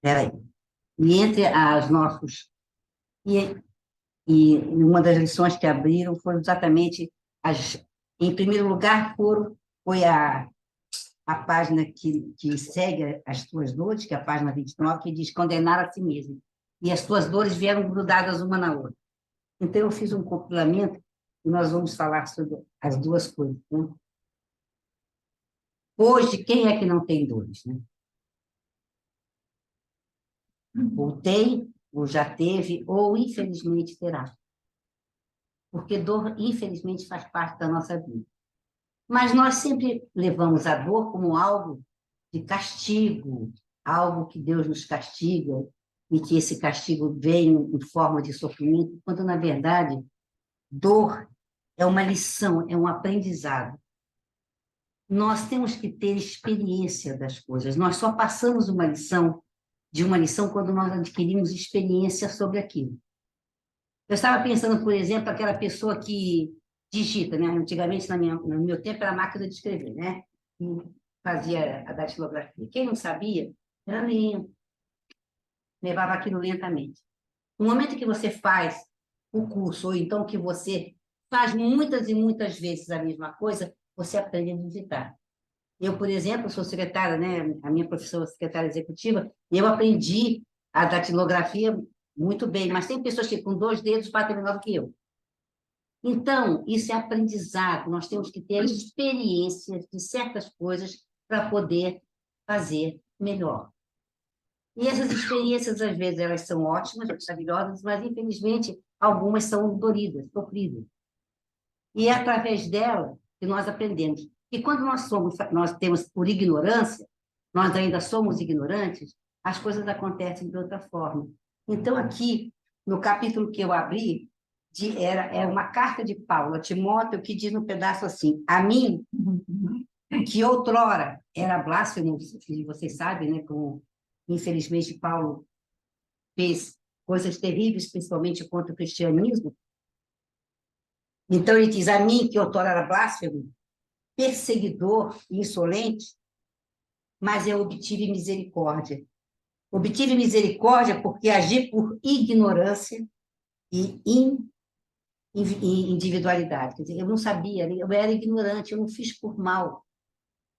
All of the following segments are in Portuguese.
Peraí. E entre as nossos... E, e uma das lições que abriram foram exatamente as... Em primeiro lugar, foi a página que segue as tuas dores, que é a página 29, que diz condenar a si mesmo. E as tuas dores vieram grudadas uma na outra. Então, eu fiz um compilamento e nós vamos falar sobre as duas coisas. Né? Hoje, quem é que não tem dores? Né? Ou tem, ou já teve, ou infelizmente terá. Porque dor, infelizmente, faz parte da nossa vida. Mas nós sempre levamos a dor como algo de castigo, algo que Deus nos castiga, e que esse castigo vem em forma de sofrimento, quando, na verdade, dor é uma lição, é um aprendizado. Nós temos que ter experiência das coisas. Nós só passamos de uma lição, quando nós adquirimos experiência sobre aquilo. Eu estava pensando, por exemplo, aquela pessoa que digita, né? Antigamente, no meu tempo, era a máquina de escrever, né? E fazia a datilografia. Quem não sabia, era lento, levava aquilo lentamente. No momento que você faz o curso, ou então que você faz muitas e muitas vezes a mesma coisa, você aprende a digitar. Eu, por exemplo, sou secretária, né? A minha profissão é secretária executiva, e eu aprendi a datilografia muito bem, mas tem pessoas que com dois dedos batem melhor do que eu. Então, isso é aprendizado, nós temos que ter experiência de certas coisas para poder fazer melhor. E essas experiências, às vezes, elas são ótimas, maravilhosas, mas, infelizmente, algumas são doloridas, sofridas. E é através dela que nós aprendemos. E quando nós temos por ignorância, nós ainda somos ignorantes, as coisas acontecem de outra forma. Então, aqui, no capítulo que eu abri, é uma carta de Paulo a Timóteo, que diz no pedaço assim: a mim, que outrora era blasfemo, vocês sabem, né, como infelizmente Paulo fez coisas terríveis, principalmente contra o cristianismo. Então ele diz: a mim, que outrora era blasfemo, perseguidor e insolente, mas eu obtive misericórdia. Obtive misericórdia porque agi por ignorância e individualidade. Quer dizer, eu não sabia, eu era ignorante, eu não fiz por mal.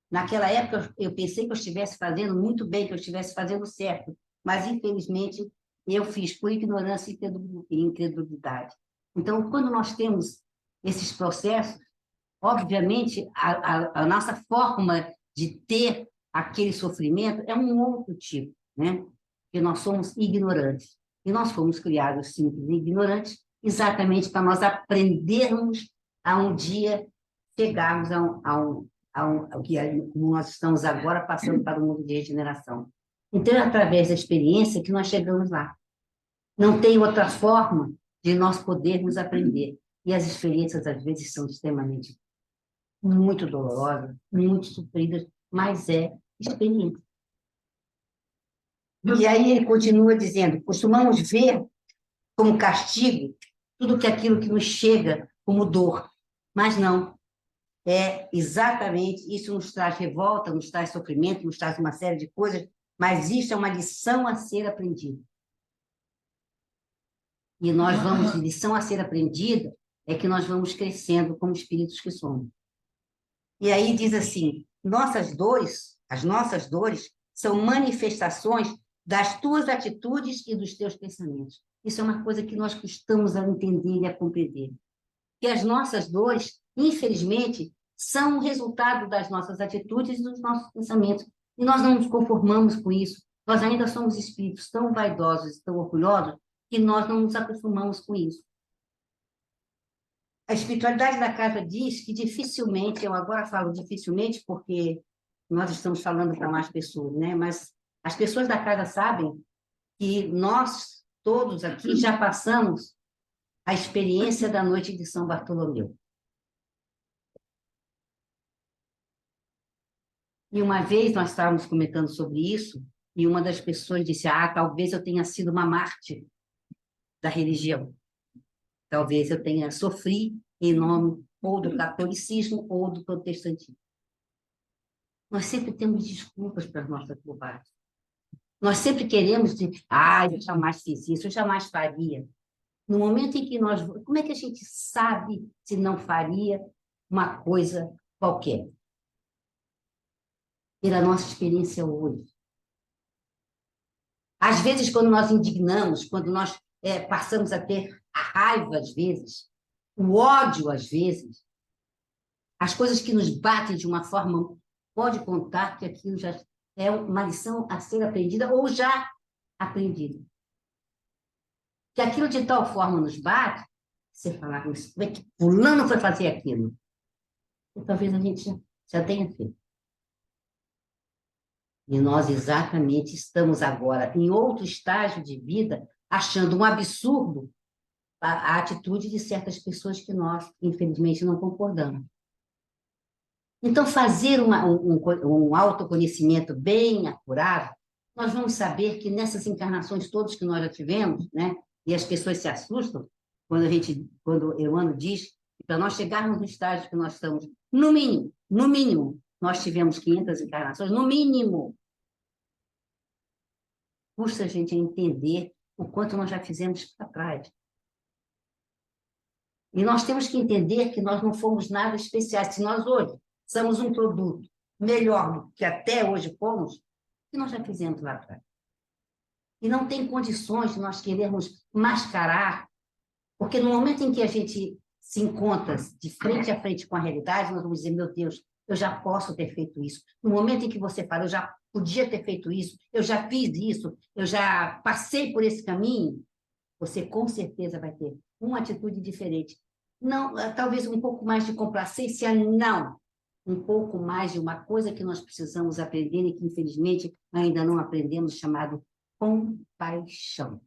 Naquela época, eu pensei que eu estivesse fazendo muito bem, que eu estivesse fazendo certo, mas, infelizmente, eu fiz por ignorância e incredulidade. Então, quando nós temos esses processos, obviamente, a nossa forma de ter aquele sofrimento é um outro tipo, né? Porque nós somos ignorantes. E nós fomos criados simples e ignorantes exatamente para nós aprendermos a um dia chegarmos ao que como nós estamos agora passando para o mundo de regeneração. Então, é através da experiência que nós chegamos lá. Não tem outra forma de nós podermos aprender. E as experiências, às vezes, são extremamente muito dolorosas, muito sofridas, mas é experiência. E aí ele continua dizendo: costumamos ver como castigo tudo que aquilo que nos chega como dor, mas não. É exatamente isso, nos traz revolta, nos traz sofrimento, nos traz uma série de coisas, mas isso é uma lição a ser aprendida. E nós vamos, lição a ser aprendida, é que nós vamos crescendo como espíritos que somos. E aí diz assim: as nossas dores, são manifestações das tuas atitudes e dos teus pensamentos. Isso é uma coisa que nós custamos a entender e a compreender. Que as nossas dores, infelizmente, são o resultado das nossas atitudes e dos nossos pensamentos. E nós não nos conformamos com isso. Nós ainda somos espíritos tão vaidosos e tão orgulhosos que nós não nos acostumamos com isso. A espiritualidade da casa diz que dificilmente, eu agora falo dificilmente porque nós estamos falando para mais pessoas, né? Mas as pessoas da casa sabem que nós todos aqui já passamos a experiência da noite de São Bartolomeu. E uma vez nós estávamos comentando sobre isso, e uma das pessoas disse: ah, talvez eu tenha sido uma mártir da religião. Talvez eu tenha sofrido em nome ou do catolicismo ou do protestantismo. Nós sempre temos desculpas para as nossas bobagens. Nós sempre queremos dizer, eu jamais fiz isso, eu jamais faria. No momento em que nós... Como é que a gente sabe se não faria uma coisa qualquer? Pela nossa experiência hoje. Às vezes, quando nós indignamos, quando nós passamos a ter a raiva, às vezes, o ódio, às vezes, as coisas que nos batem de uma forma, pode contar que aquilo já é uma lição a ser aprendida ou já aprendida. Que aquilo de tal forma nos bate, você fala, como é que fulano foi fazer aquilo? E talvez a gente já tenha feito. E nós exatamente estamos agora em outro estágio de vida, achando um absurdo a atitude de certas pessoas que nós, infelizmente, não concordamos. Então, fazer um autoconhecimento bem apurado, nós vamos saber que nessas encarnações todas que nós já tivemos, né, e as pessoas se assustam quando Emmanuel diz que para nós chegarmos no estágio que nós estamos, no mínimo, nós tivemos 500 encarnações, no mínimo. Custa a gente entender o quanto nós já fizemos para trás. E nós temos que entender que nós não fomos nada especiais. Se nós hoje somos um produto melhor do que até hoje fomos, o que nós já fizemos lá atrás? E não tem condições de nós querermos mascarar, porque no momento em que a gente se encontra de frente a frente com a realidade, nós vamos dizer, meu Deus, eu já posso ter feito isso. No momento em que você fala, eu já podia ter feito isso, eu já fiz isso, eu já passei por esse caminho, você com certeza vai ter uma atitude diferente. Não, talvez um pouco mais de complacência, não. Um pouco mais de uma coisa que nós precisamos aprender e que, infelizmente, ainda não aprendemos, chamado compaixão.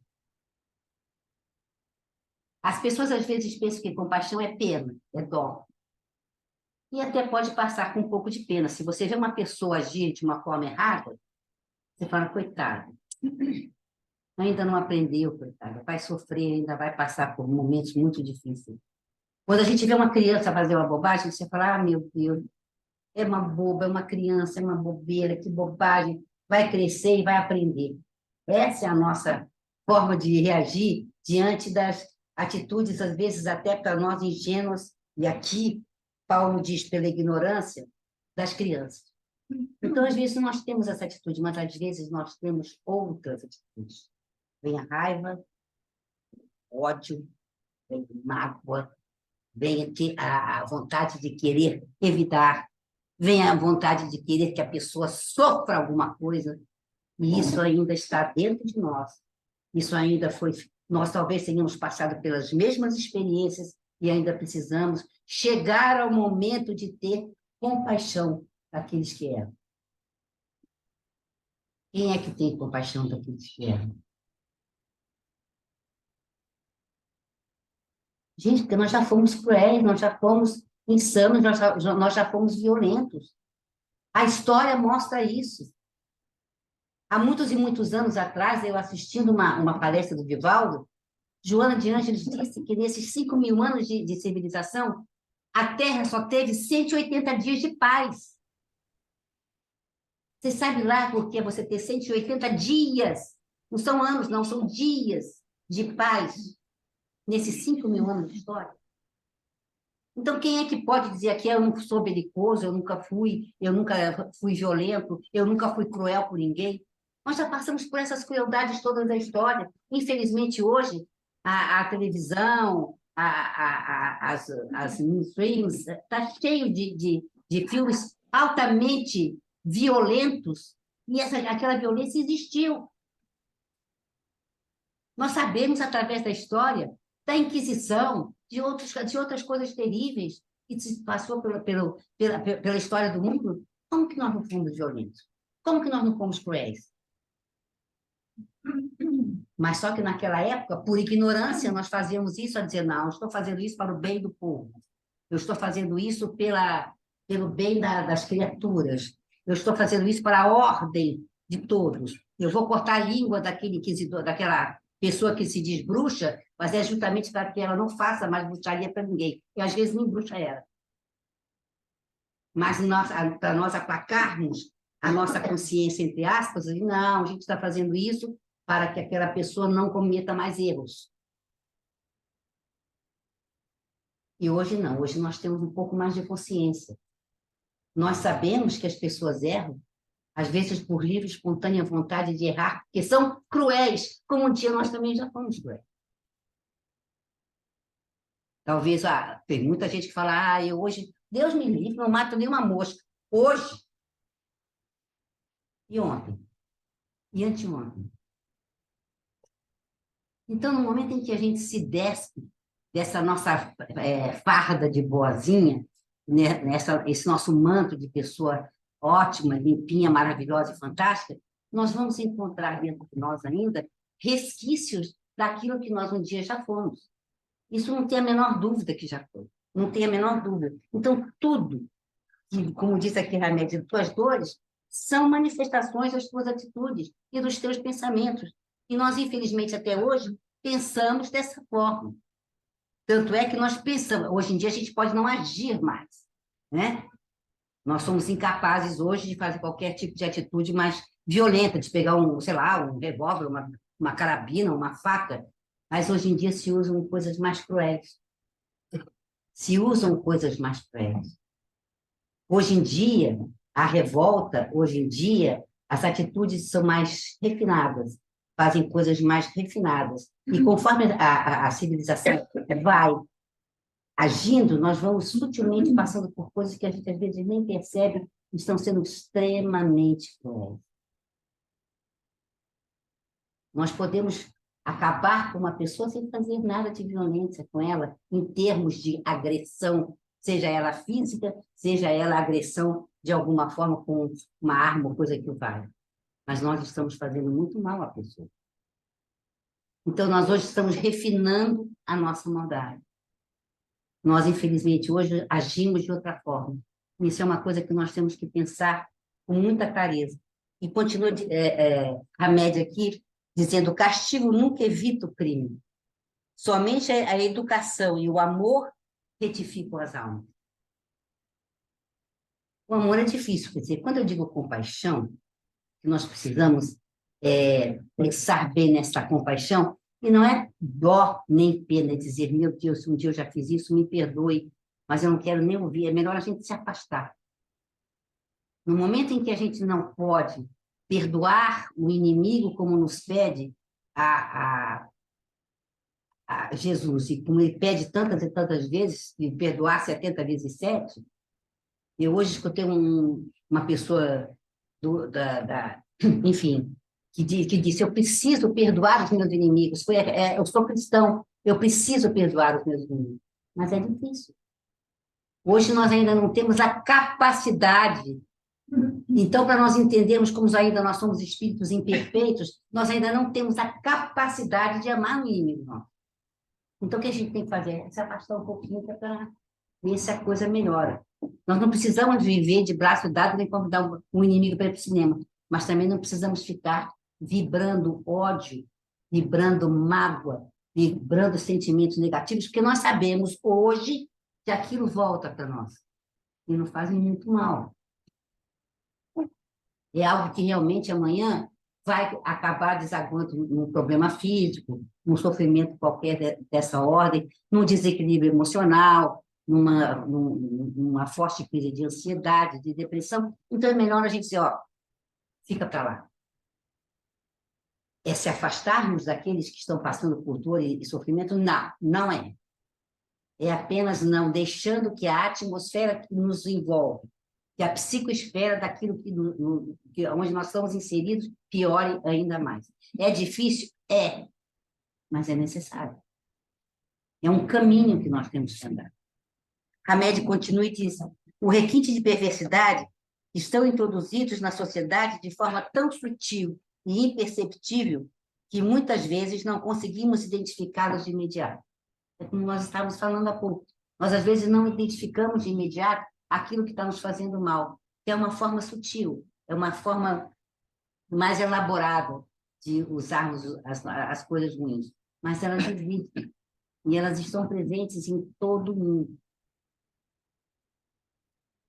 As pessoas, às vezes, pensam que compaixão é pena, é dó. E até pode passar com um pouco de pena. Se você vê uma pessoa agir de uma forma errada, você fala, coitado, ainda não aprendeu, coitado, vai sofrer, ainda vai passar por momentos muito difíceis. Quando a gente vê uma criança fazer uma bobagem, você fala, meu Deus, é uma boba, é uma criança, é uma bobeira, que bobagem, vai crescer e vai aprender. Essa é a nossa forma de reagir diante das atitudes, às vezes até para nós ingênuas, e aqui Paulo diz pela ignorância das crianças. Então, às vezes, nós temos essa atitude, mas às vezes nós temos outras atitudes. Vem a raiva, ódio, vem mágoa, vem a vontade de querer evitar, vem a vontade de querer que a pessoa sofra alguma coisa, e isso ainda está dentro de nós. Isso ainda foi... Nós talvez tenhamos passado pelas mesmas experiências e ainda precisamos chegar ao momento de ter compaixão daqueles que erram. Quem é que tem compaixão daqueles que erram? Gente, porque nós já fomos cruéis, nós já fomos insanos, nós já fomos violentos. A história mostra isso. Há muitos e muitos anos atrás, eu assistindo uma palestra do Divaldo, Joana de Ângeles disse que nesses 5.000 anos de civilização, a Terra só teve 180 dias de paz. Você sabe lá por que você ter 180 dias? Não são anos, não, são dias de paz nesses 5.000 anos de história. Então, quem é que pode dizer aqui, eu não sou belicoso, eu nunca fui violento, eu nunca fui cruel com ninguém? Nós já passamos por essas crueldades todas da história. Infelizmente, hoje, a televisão, as mainstreams, está cheio de filmes altamente violentos, e aquela violência existiu. Nós sabemos, através da história, da Inquisição, de outras coisas terríveis que se passou pela história do mundo. Como que nós não fomos violentos? Como que nós não fomos cruéis? Mas só que naquela época, por ignorância, nós fazíamos isso a dizer, não, eu estou fazendo isso para o bem do povo. Eu estou fazendo isso pelo bem das criaturas. Eu estou fazendo isso para a ordem de todos. Eu vou cortar a língua daquele inquisidor, daquela pessoa que se diz bruxa, mas é justamente para que ela não faça mais bruxaria para ninguém. E às vezes nem bruxa era. Mas para nós aplacarmos a nossa consciência, entre aspas, e não, a gente está fazendo isso para que aquela pessoa não cometa mais erros. E hoje não, hoje nós temos um pouco mais de consciência. Nós sabemos que as pessoas erram, às vezes por livre, espontânea vontade de errar, porque são cruéis, como um dia nós também já fomos cruéis. Talvez, tem muita gente que fala, eu hoje, Deus me livre, não mato nenhuma mosca. Hoje, e ontem, e anteontem. Então, no momento em que a gente se despe dessa nossa farda de boazinha, né, esse nosso manto de pessoa ótima, limpinha, maravilhosa e fantástica, nós vamos encontrar dentro de nós ainda resquícios daquilo que nós um dia já fomos. Isso não tem a menor dúvida que já foi. Não tem a menor dúvida. Então, tudo, como diz aqui Remédio, tuas dores, são manifestações das tuas atitudes e dos teus pensamentos. E nós, infelizmente, até hoje, pensamos dessa forma. Tanto é que nós pensamos, hoje em dia a gente pode não agir mais, né? Nós somos incapazes hoje de fazer qualquer tipo de atitude mais violenta, de pegar sei lá, um revólver, uma carabina, uma faca, mas hoje em dia se usam coisas mais cruéis. Se usam coisas mais cruéis. Hoje em dia, a revolta, hoje em dia, as atitudes são mais refinadas, fazem coisas mais refinadas. E conforme a civilização vai agindo, nós vamos sutilmente passando por coisas que a gente às vezes nem percebe que estão sendo extremamente cruéis. Nós podemos acabar com uma pessoa sem fazer nada de violência com ela, em termos de agressão, seja ela física, seja ela agressão de alguma forma com uma arma ou coisa que o valha. Mas nós estamos fazendo muito mal à pessoa. Então, nós hoje estamos refinando a nossa maldade. Nós, infelizmente, hoje agimos de outra forma. Isso é uma coisa que nós temos que pensar com muita clareza. E continua a média aqui, dizendo: o castigo nunca evita o crime. Somente a educação e o amor retificam as almas. O amor é difícil, quer dizer, quando eu digo compaixão, que nós precisamos pensar bem nessa compaixão, e não é dó nem pena dizer, meu Deus, um dia eu já fiz isso, me perdoe, mas eu não quero nem ouvir, é melhor a gente se afastar. No momento em que a gente não pode perdoar o inimigo como nos pede a Jesus, e como ele pede tantas e tantas vezes, de perdoar 70 vezes 7, eu hoje escutei uma pessoa, enfim, que disse, eu preciso perdoar os meus inimigos, eu sou cristão, eu preciso perdoar os meus inimigos. Mas é difícil. Hoje nós ainda não temos a capacidade. Então, para nós entendermos como ainda nós somos espíritos imperfeitos, nós ainda não temos a capacidade de amar o inimigo nosso. Então, o que a gente tem que fazer? É se afastar um pouquinho para ver se a coisa melhora. Nós não precisamos viver de braço dado nem convidar um inimigo para ir para o cinema, mas também não precisamos ficar vibrando ódio, vibrando mágoa, vibrando sentimentos negativos, porque nós sabemos hoje que aquilo volta para nós e nos faz muito mal. É algo que realmente amanhã vai acabar desaguando num problema físico, num sofrimento qualquer dessa ordem, num desequilíbrio emocional, numa forte crise de ansiedade, de depressão. Então, é melhor a gente dizer, fica para lá. É se afastarmos daqueles que estão passando por dor e sofrimento? Não, não é. É apenas não deixando que a atmosfera que nos envolve, que a psicosfera daquilo onde nós estamos inseridos piore ainda mais. É difícil? É, mas é necessário. É um caminho que nós temos que andar. Hamed continua e diz: o requinte de perversidade estão introduzidos na sociedade de forma tão sutil e imperceptível que muitas vezes não conseguimos identificá-los de imediato. É como nós estávamos falando há pouco. Nós, às vezes, não identificamos de imediato aquilo que está nos fazendo mal, que é uma forma sutil, é uma forma mais elaborada de usarmos as coisas ruins. Mas elas existem e elas estão presentes em todo mundo.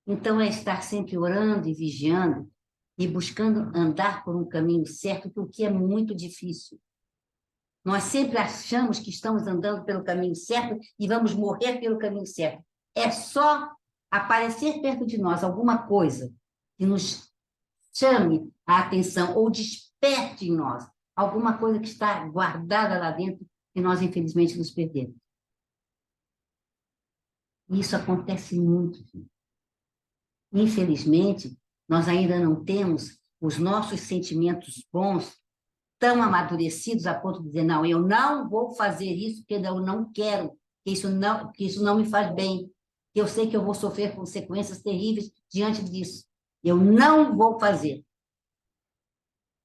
Então, é estar sempre orando e vigiando e buscando andar por um caminho certo, o que é muito difícil. Nós sempre achamos que estamos andando pelo caminho certo e vamos morrer pelo caminho certo. É só aparecer perto de nós alguma coisa que nos chame a atenção ou desperte em nós alguma coisa que está guardada lá dentro e nós, infelizmente, nos perdemos. Isso acontece muito. Infelizmente, nós ainda não temos os nossos sentimentos bons tão amadurecidos a ponto de dizer, não, eu não vou fazer isso porque eu não quero, que isso não me faz bem, que eu sei que eu vou sofrer consequências terríveis diante disso. Eu não vou fazer.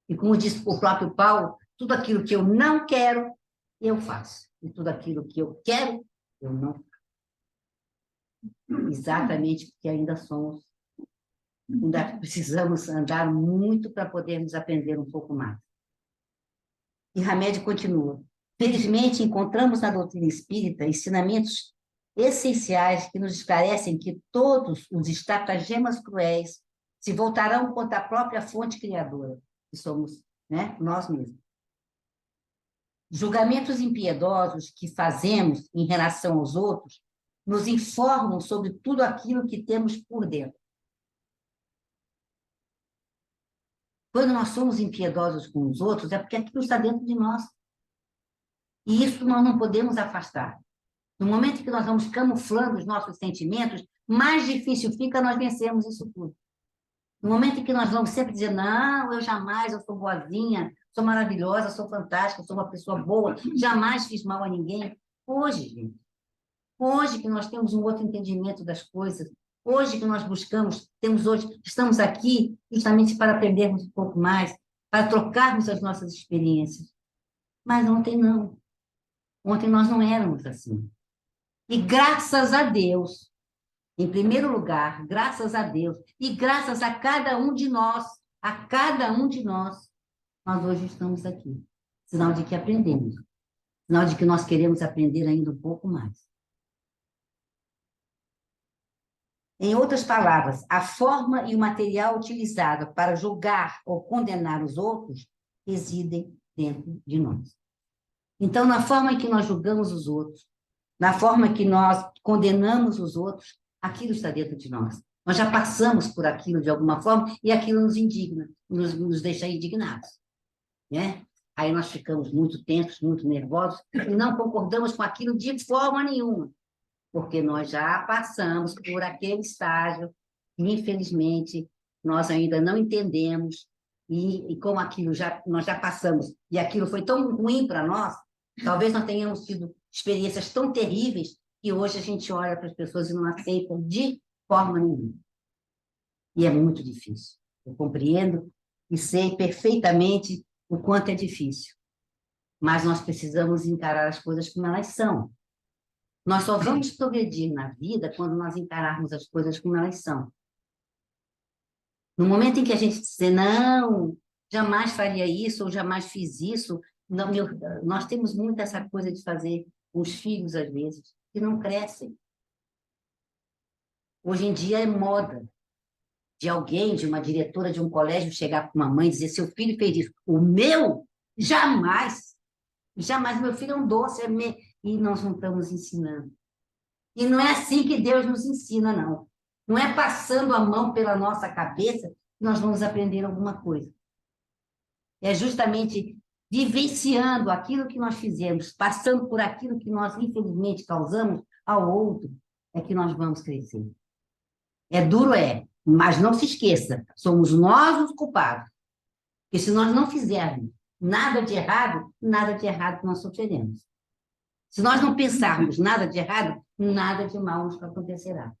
E como disse o próprio Paulo, tudo aquilo que eu não quero, eu faço. E tudo aquilo que eu quero, eu não faço. Exatamente porque ainda precisamos andar muito para podermos aprender um pouco mais. E Hamed continua. Felizmente, encontramos na doutrina espírita ensinamentos essenciais que nos esclarecem que todos os estratagemas cruéis se voltarão contra a própria fonte criadora, que somos, né, nós mesmos. Julgamentos impiedosos que fazemos em relação aos outros nos informam sobre tudo aquilo que temos por dentro. Quando nós somos impiedosos com os outros, é porque aquilo está dentro de nós. E isso nós não podemos afastar. No momento que nós vamos camuflando os nossos sentimentos, mais difícil fica nós vencermos isso tudo. No momento em que nós vamos sempre dizer, não, eu jamais, eu sou boazinha, sou maravilhosa, sou fantástica, sou uma pessoa boa, jamais fiz mal a ninguém. Hoje, gente, hoje que nós temos um outro entendimento das coisas, hoje que nós buscamos, estamos aqui justamente para aprendermos um pouco mais, para trocarmos as nossas experiências. Mas ontem não. Ontem nós não éramos assim. E graças a Deus, em primeiro lugar, graças a Deus, e graças a cada um de nós, nós hoje estamos aqui. Sinal de que aprendemos. Sinal de que nós queremos aprender ainda um pouco mais. Em outras palavras, a forma e o material utilizado para julgar ou condenar os outros residem dentro de nós. Então, na forma em que nós julgamos os outros, na forma que nós condenamos os outros, aquilo está dentro de nós. Nós já passamos por aquilo de alguma forma e aquilo nos indigna, nos deixa indignados, né? Aí nós ficamos muito tensos, muito nervosos e não concordamos com aquilo de forma nenhuma, porque nós já passamos por aquele estágio e, infelizmente, nós ainda não entendemos e como nós já passamos e aquilo foi tão ruim para nós, talvez nós tenhamos tido experiências tão terríveis que hoje a gente olha para as pessoas e não aceitam de forma nenhuma. E é muito difícil. Eu compreendo e sei perfeitamente o quanto é difícil. Mas nós precisamos encarar as coisas como elas são. Nós só vamos progredir na vida quando nós encararmos as coisas como elas são. No momento em que a gente dizer, não, jamais faria isso, ou jamais fiz isso, não, nós temos muito essa coisa de fazer os filhos, às vezes, que não crescem. Hoje em dia é moda de alguém, de uma diretora de um colégio, chegar para uma mãe e dizer, seu filho fez isso. O meu? Jamais. Jamais. Meu filho é um doce. E nós não estamos ensinando. E não é assim que Deus nos ensina, não. Não é passando a mão pela nossa cabeça que nós vamos aprender alguma coisa. É justamente vivenciando aquilo que nós fizemos, passando por aquilo que nós, infelizmente, causamos ao outro, é que nós vamos crescer. É duro, mas não se esqueça, somos nós os culpados. Porque se nós não fizermos nada de errado nós sofreremos. Se nós não pensarmos nada de errado, nada de mal nos acontecerá.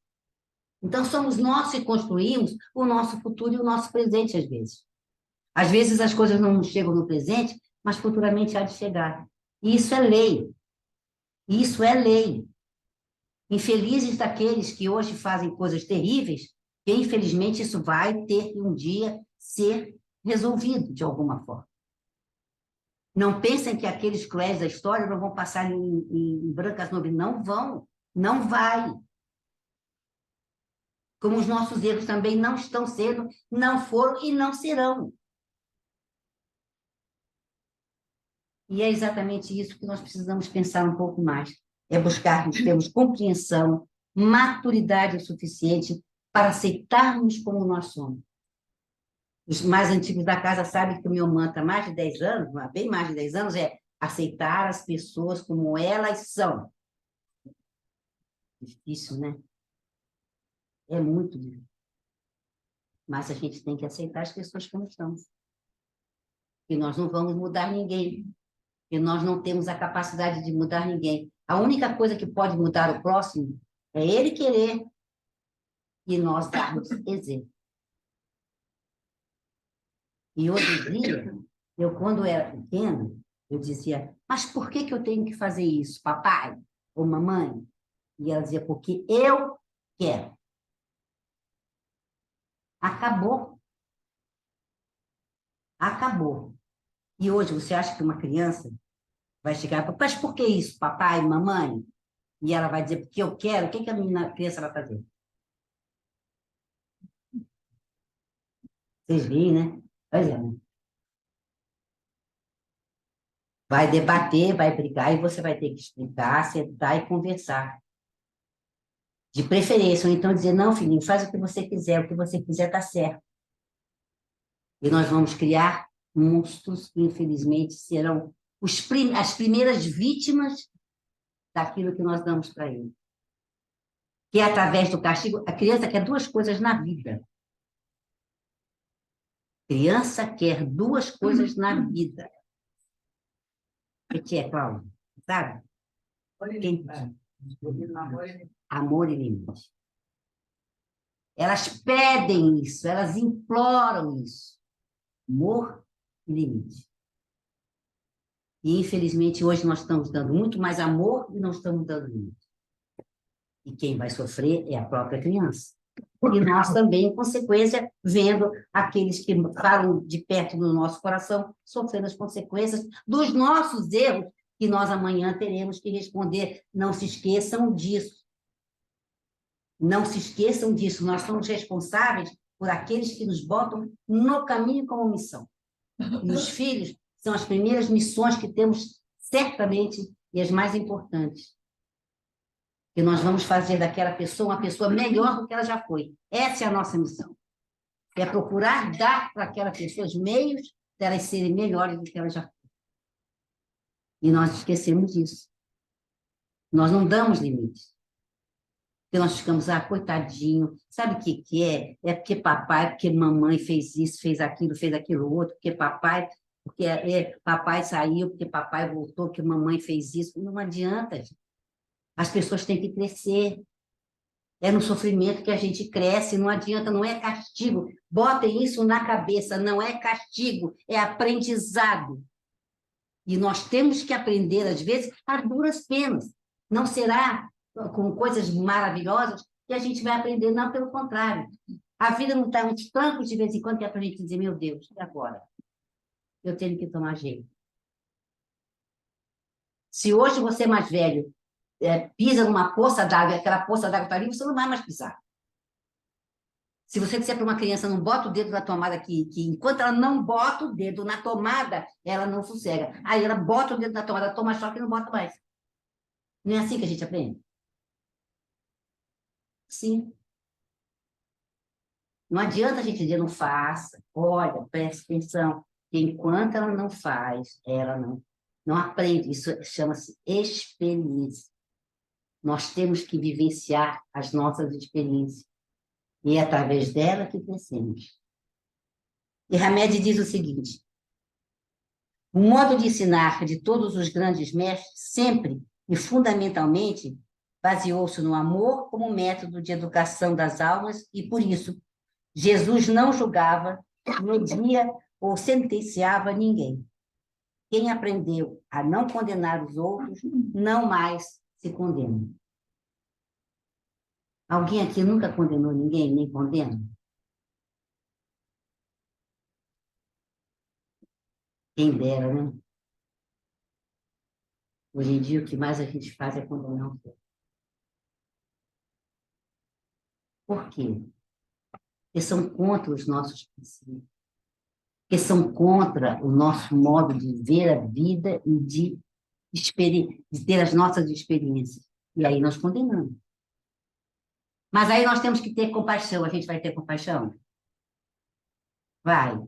Então, somos nós que construímos o nosso futuro e o nosso presente, às vezes. Às vezes as coisas não chegam no presente, mas futuramente há de chegar. E isso é lei. Isso é lei. Infelizes daqueles que hoje fazem coisas terríveis, que infelizmente isso vai ter que um dia ser resolvido de alguma forma. Não pensem que aqueles cruéis da história não vão passar em brancas nuvens. Não vão. Não vai. Como os nossos erros também não estão sendo, não foram e não serão. E é exatamente isso que nós precisamos pensar um pouco mais. É buscarmos, termos compreensão, maturidade suficiente para aceitarmos como nós somos. Os mais antigos da casa sabem que o meu mantra há mais de 10 anos, bem mais de 10 anos, é aceitar as pessoas como elas são. Difícil, né? É muito difícil. Mas a gente tem que aceitar as pessoas como estão. E nós não vamos mudar ninguém. E nós não temos a capacidade de mudar ninguém. A única coisa que pode mudar o próximo é ele querer e nós darmos exemplo. E hoje em dia, eu, quando era pequena, eu dizia, mas por que que eu tenho que fazer isso, papai ou mamãe? E ela dizia, porque eu quero. Acabou. Acabou. E hoje, você acha que uma criança vai chegar, mas por que isso, papai, mamãe? E ela vai dizer, porque eu quero, o que que a menina, criança vai fazer? Vocês veem, né? Pois é, né? Vai debater, vai brigar, e você vai ter que explicar, sentar e conversar. De preferência, ou então dizer, não, filhinho, faz o que você quiser, o que você quiser está certo. E nós vamos criar monstros que, infelizmente, serão as primeiras vítimas daquilo que nós damos para ele. Que é através do castigo, a criança quer duas coisas na vida. A criança quer duas coisas na vida. O que é, Cláudio? Sabe? Quem? Amor e limite. Elas pedem isso, elas imploram isso. Amor e limite. E, infelizmente, hoje nós estamos dando muito mais amor e não estamos dando limite. E quem vai sofrer é a própria criança. E nós também, em consequência, vendo aqueles que falam de perto do nosso coração, sofrendo as consequências dos nossos erros, que nós amanhã teremos que responder. Não se esqueçam disso. Não se esqueçam disso. Nós somos responsáveis por aqueles que nos botam no caminho como missão. E os filhos são as primeiras missões que temos, certamente, e as mais importantes. Que nós vamos fazer daquela pessoa uma pessoa melhor do que ela já foi. Essa é a nossa missão. É procurar dar para aquela pessoa os meios delas serem melhores do que ela já foi. E nós esquecemos disso. Nós não damos limites. Porque nós ficamos, coitadinho, sabe o que que é? É porque papai, porque mamãe fez isso, fez aquilo outro, porque papai saiu, porque papai voltou, porque mamãe fez isso. Não adianta, gente. As pessoas têm que crescer. É no sofrimento que a gente cresce, não adianta, não é castigo. Botem isso na cabeça, não é castigo, é aprendizado. E nós temos que aprender, às vezes, a duras penas. Não será com coisas maravilhosas que a gente vai aprender, não, pelo contrário. A vida não está uns trancos de vez em quando que é para a gente dizer, meu Deus, e agora? Eu tenho que tomar jeito. Se hoje você é mais velho, pisa numa poça d'água, e aquela poça d'água está ali, você não vai mais pisar. Se você disser para uma criança, não bota o dedo na tomada, que enquanto ela não bota o dedo na tomada, ela não sossega. Aí ela bota o dedo na tomada, toma choque e não bota mais. Não é assim que a gente aprende? Sim. Não adianta a gente dizer, não faça. Olha, preste atenção. Que enquanto ela não faz, ela não aprende. Isso chama-se experiência. Nós temos que vivenciar as nossas experiências. E é através dela que crescemos. E Hamed diz o seguinte: o modo de ensinar de todos os grandes mestres sempre e fundamentalmente baseou-se no amor como método de educação das almas e, por isso, Jesus não julgava, media ou sentenciava ninguém. Quem aprendeu a não condenar os outros, não mais se condena. Alguém aqui nunca condenou ninguém, nem condena? Quem dera, né? Hoje em dia, o que mais a gente faz é condenar os outros. Por quê? Porque são contra os nossos princípios, porque são contra o nosso modo de ver a vida e de ter as nossas experiências. E aí nós condenamos. Mas aí nós temos que ter compaixão. A gente vai ter compaixão? Vai.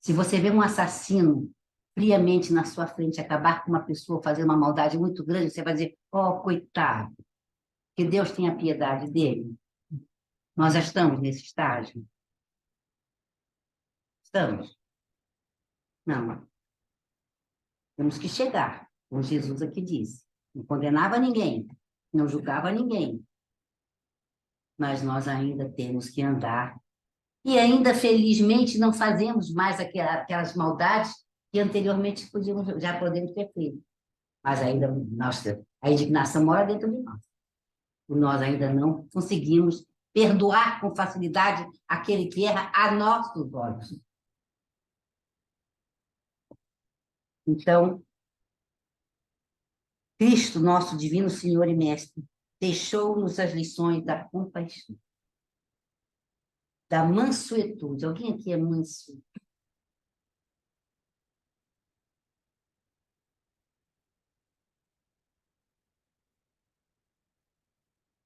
Se você vê um assassino friamente na sua frente acabar com uma pessoa, fazer uma maldade muito grande, você vai dizer, oh, coitado, que Deus tenha piedade dele. Nós já estamos nesse estágio? Estamos? Não. Temos que chegar, como Jesus aqui disse. Não condenava ninguém, não julgava ninguém, mas nós ainda temos que andar. E ainda, felizmente, não fazemos mais aquelas maldades que anteriormente já podemos ter feito. Mas ainda a indignação mora dentro de nós. E nós ainda não conseguimos perdoar com facilidade aquele que erra a nossos olhos. Então, Cristo, nosso divino Senhor e Mestre, deixou-nos as lições da compaixão, da mansuetude. Alguém aqui é manso?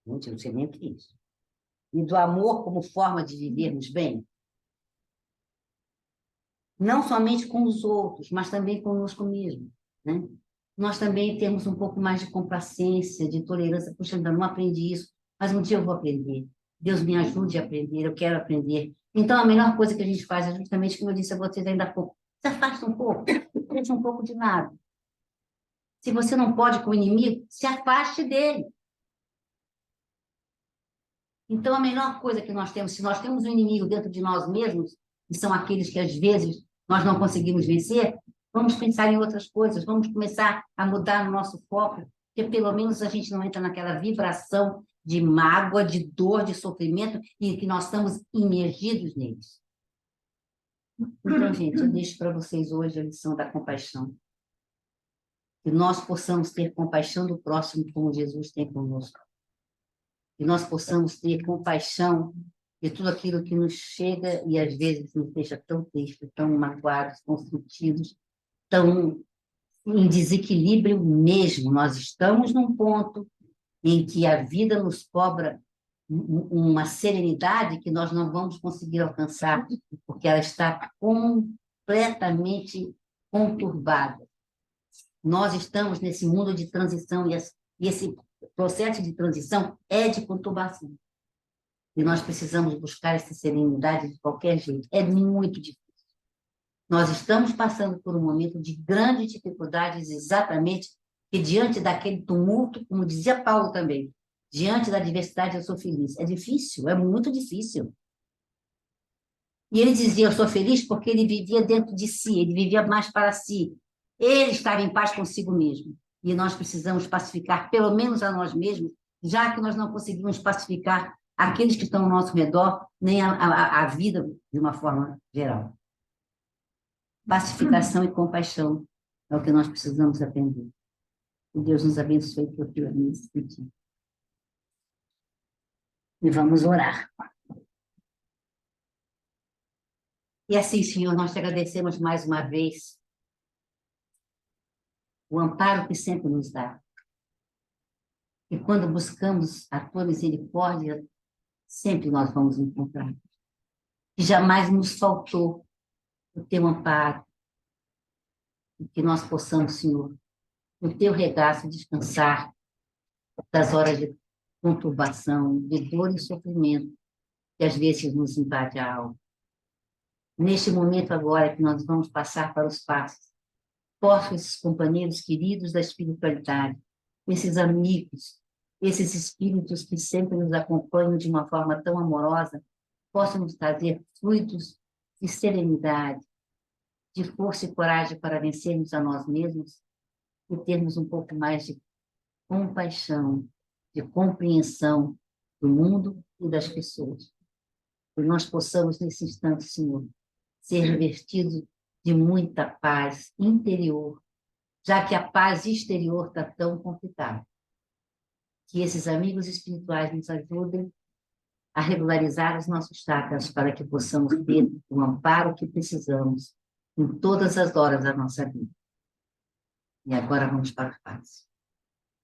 Gente, eu não sei nem o que é isso. E do amor como forma de vivermos bem, não somente com os outros, mas também conosco mesmo, né? Nós também temos um pouco mais de complacência, de tolerância. Puxa, ainda não aprendi isso, mas um dia eu vou aprender. Deus me ajude a aprender, eu quero aprender. Então, a melhor coisa que a gente faz é justamente, como eu disse a vocês ainda há pouco, se afasta um pouco, deixa um pouco de lado. Se você não pode com o inimigo, se afaste dele. Então, a melhor coisa que nós temos, se nós temos um inimigo dentro de nós mesmos, que são aqueles que às vezes nós não conseguimos vencer, vamos pensar em outras coisas, vamos começar a mudar o nosso foco, porque pelo menos a gente não entra naquela vibração de mágoa, de dor, de sofrimento, e que nós estamos imergidos neles. Então, gente, eu deixo para vocês hoje a lição da compaixão. Que nós possamos ter compaixão do próximo como Jesus tem conosco. Que nós possamos ter compaixão de tudo aquilo que nos chega e às vezes nos deixa tão tristes, tão magoados, tão sentidos, tão em desequilíbrio mesmo. Nós estamos num ponto em que a vida nos cobra uma serenidade que nós não vamos conseguir alcançar, porque ela está completamente conturbada. Nós estamos nesse mundo de transição e esse processo de transição é de conturbação. E nós precisamos buscar essa serenidade de qualquer jeito. É muito difícil. Nós estamos passando por um momento de grandes dificuldades, exatamente, que diante daquele tumulto, como dizia Paulo também, diante da adversidade eu sou feliz. É difícil, é muito difícil. E ele dizia, eu sou feliz porque ele vivia dentro de si, ele vivia mais para si. Ele estava em paz consigo mesmo. E nós precisamos pacificar, pelo menos a nós mesmos, já que nós não conseguimos pacificar aqueles que estão ao nosso redor, nem a vida de uma forma geral. Pacificação e compaixão é o que nós precisamos aprender. Que Deus nos abençoe por tudo nesse sentido. E vamos orar. E assim, Senhor, nós te agradecemos mais uma vez o amparo que sempre nos dá. E quando buscamos a tua misericórdia, sempre nós vamos encontrar. Que jamais nos faltou o teu amparo, e que nós possamos, Senhor, no teu regaço descansar das horas de conturbação, de dor e sofrimento que às vezes nos invade a alma. Neste momento agora que nós vamos passar para os passos, posso esses companheiros queridos da espiritualidade, esses amigos, esses espíritos que sempre nos acompanham de uma forma tão amorosa, possam nos trazer frutos de serenidade, de força e coragem para vencermos a nós mesmos e termos um pouco mais de compaixão, de compreensão do mundo e das pessoas. Que nós possamos, nesse instante, Senhor, ser revestidos de muita paz interior, já que a paz exterior está tão complicada. Que esses amigos espirituais nos ajudem a regularizar os nossos chakras para que possamos ter o amparo que precisamos em todas as horas da nossa vida. E agora vamos para o passe.